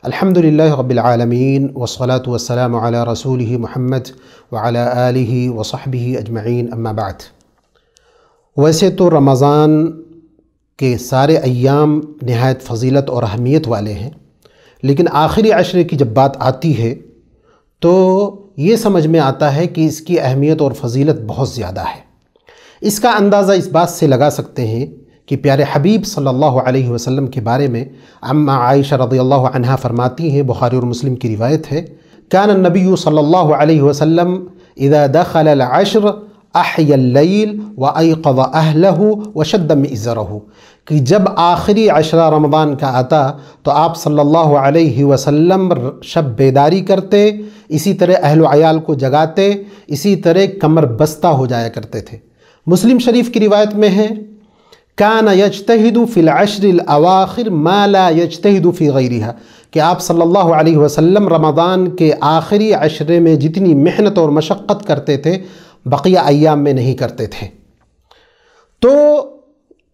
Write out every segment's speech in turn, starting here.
الحمدللہ رب العالمین والصلاة والسلام علی رسولہ محمد وعلی آلہ وصحبہ اجمعین اما بعد۔ ویسے تو رمضان کے سارے ایام نہایت فضیلت اور اہمیت والے ہیں، لیکن آخری عشرے کی جب بات آتی ہے تو یہ سمجھ میں آتا ہے کہ اس کی اہمیت اور فضیلت بہت زیادہ ہے۔ اس کا اندازہ اس بات سے لگا سکتے ہیں کہ پیارے حبیب صلی اللہ علیہ وسلم کے بارے میں اما عائشہ رضی اللہ عنہا فرماتی ہیں، بخاری اور مسلم کی روایت ہے، کان النبی صلی اللہ علیہ وسلم اذا دخل العشر احیا اللیل وایقظ اہلہ وشد مئزرہ، کہ جب آخری عشرہ رمضان کا آتا تو آپ صلی اللہ علیہ وسلم شب بیداری کرتے، اسی طرح اہل و عیال کو جگاتے، اسی طرح کمر بستہ ہو جایا کرتے تھے۔ مسلم شریف کی روایت میں ہے، کان یجتہد فی العشر الاواخر ما لا یجتہد فی غیرہا، کہ آپ صلی اللہ علیہ وسلم رمضان کے آخری عشرے میں جتنی محنت اور مشقت کرتے تھے بقیہ ایام میں نہیں کرتے تھے۔ تو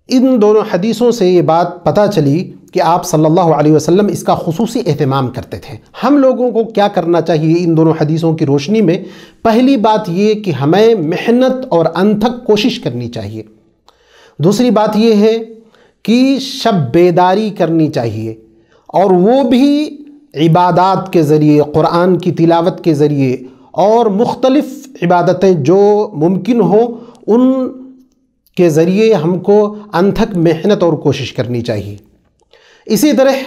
ان دونوں حدیثوں سے یہ بات پتہ چلی کہ آپ صلی اللہ علیہ وسلم اس کا خصوصی اہتمام کرتے تھے۔ ہم لوگوں کو کیا کرنا چاہیے ان دونوں حدیثوں کی روشنی میں؟ پہلی بات یہ کہ ہمیں محنت اور انتھک کوشش کرنی چاہیے۔ دوسری بات یہ ہے کہ شب بیداری کرنی چاہیے، اور وہ بھی عبادات کے ذریعے، قرآن کی تلاوت کے ذریعے اور مختلف عبادتیں جو ممکن ہوں ان کے ذریعے ہم کو انتھک محنت اور کوشش کرنی چاہیے۔ اسی طرح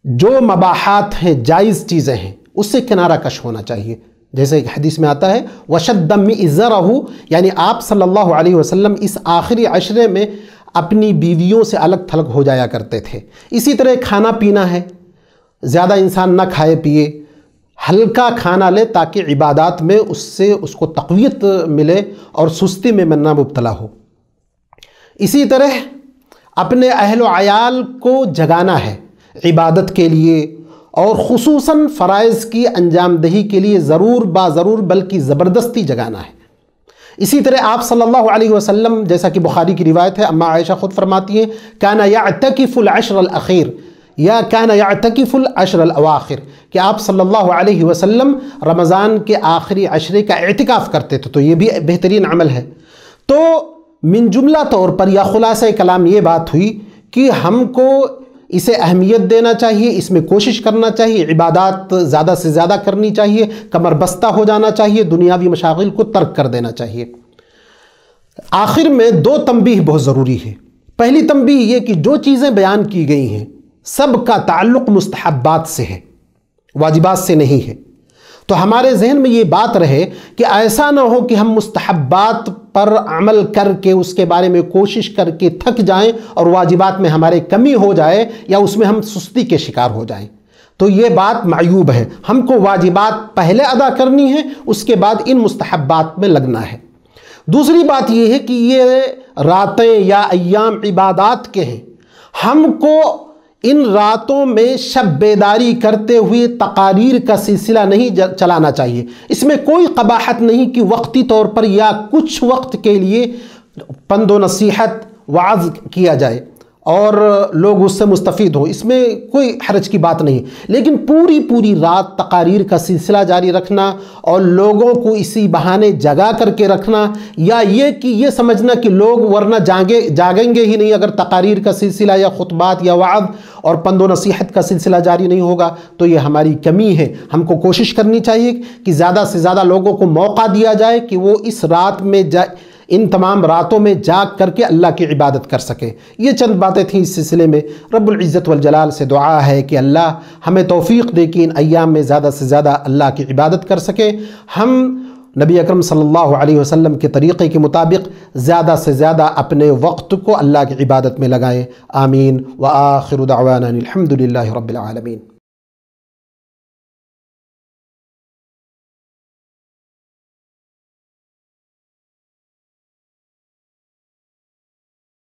جو مباحات ہیں، جائز چیزیں ہیں، اس سے کنارہ کش ہونا چاہیے۔ جیسے ایک حدیث میں آتا ہے وَشَدَّ مِئْزَرَهُ، یعنی آپ صلی اللہ علیہ وسلم اس آخری عشرے میں اپنی بیویوں سے الگ تھلگ ہو جایا کرتے تھے۔ اسی طرح کھانا پینا ہے، زیادہ انسان نہ کھائے پیے، ہلکا کھانا لے تاکہ عبادات میں اس سے اس کو تقویت ملے اور سستی میں نہ مبتلا ہو۔ اسی طرح اپنے اہل و عیال کو جگانا ہے عبادت کے لیے، اور خصوصاً فرائض کی انجام دہی کے لیے ضرور ضرور بلکہ زبردستی جگانا ہے۔ اسی طرح آپ صلی اللہ علیہ وسلم، جیسا کہ بخاری کی روایت ہے، اما عائشہ خود فرماتی ہیں، کان یعتکف العشر الاخیر یا کان یعتکف العشر الاواخر، کہ آپ صلی اللہ علیہ وسلم رمضان کے آخری عشرے کا اعتکاف کرتے تھے، تو یہ بھی بہترین عمل ہے۔ تو من جملہ طور پر یا خلاصہ کلام یہ بات ہوئی کہ ہم کو اسے اہمیت دینا چاہیے، اس میں کوشش کرنا چاہیے، عبادات زیادہ سے زیادہ کرنی چاہیے، کمر بستہ ہو جانا چاہیے، دنیاوی مشاغل کو ترک کر دینا چاہیے۔ آخر میں دو تنبیہ بہت ضروری ہے۔ پہلی تنبیہ یہ کہ جو چیزیں بیان کی گئی ہیں سب کا تعلق مستحبات سے ہے، واجبات سے نہیں ہے۔ تو ہمارے ذہن میں یہ بات رہے کہ ایسا نہ ہو کہ ہم مستحبات پر عمل کر کے اس کے بارے میں کوشش کر کے تھک جائیں اور واجبات میں ہمارے کمی ہو جائے یا اس میں ہم سستی کے شکار ہو جائیں، تو یہ بات معیوب ہے۔ ہم کو واجبات پہلے ادا کرنی ہے، اس کے بعد ان مستحبات میں لگنا ہے۔ دوسری بات یہ ہے کہ یہ راتیں یا ایام عبادات کے ہیں، ہم کو ان راتوں میں شب بیداری کرتے ہوئے تقاریر کا سلسلہ نہیں چلانا چاہیے۔ اس میں کوئی قباحت نہیں کہ وقتی طور پر یا کچھ وقت کے لیے پند و نصیحت وعظ کیا جائے اور لوگ اس سے مستفید ہوں، اس میں کوئی حرج کی بات نہیں، لیکن پوری رات تقاریر کا سلسلہ جاری رکھنا اور لوگوں کو اسی بہانے جگا کر کے رکھنا، یا یہ کہ یہ سمجھنا کہ لوگ ورنہ جاگیں گے ہی نہیں اگر تقاریر کا سلسلہ یا خطبات یا وعظ اور پند و نصیحت کا سلسلہ جاری نہیں ہوگا، تو یہ ہماری کمی ہے۔ ہم کو کوشش کرنی چاہیے کہ زیادہ سے زیادہ لوگوں کو موقع دیا جائے کہ وہ اس رات میں ان تمام راتوں میں جاگ کر کے اللہ کی عبادت کر سکیں۔ یہ چند باتیں تھیں اس سلسلے میں۔ رب العزت والجلال سے دعا ہے کہ اللہ ہمیں توفیق دے کہ ان ایام میں زیادہ سے زیادہ اللہ کی عبادت کر سکیں، ہم نبی اکرم صلی اللہ علیہ وسلم کے طریقے کے مطابق زیادہ سے زیادہ اپنے وقت کو اللہ کی عبادت میں لگائیں۔ آمین۔ وآخر دعوانا الحمدللہ رب العالمین۔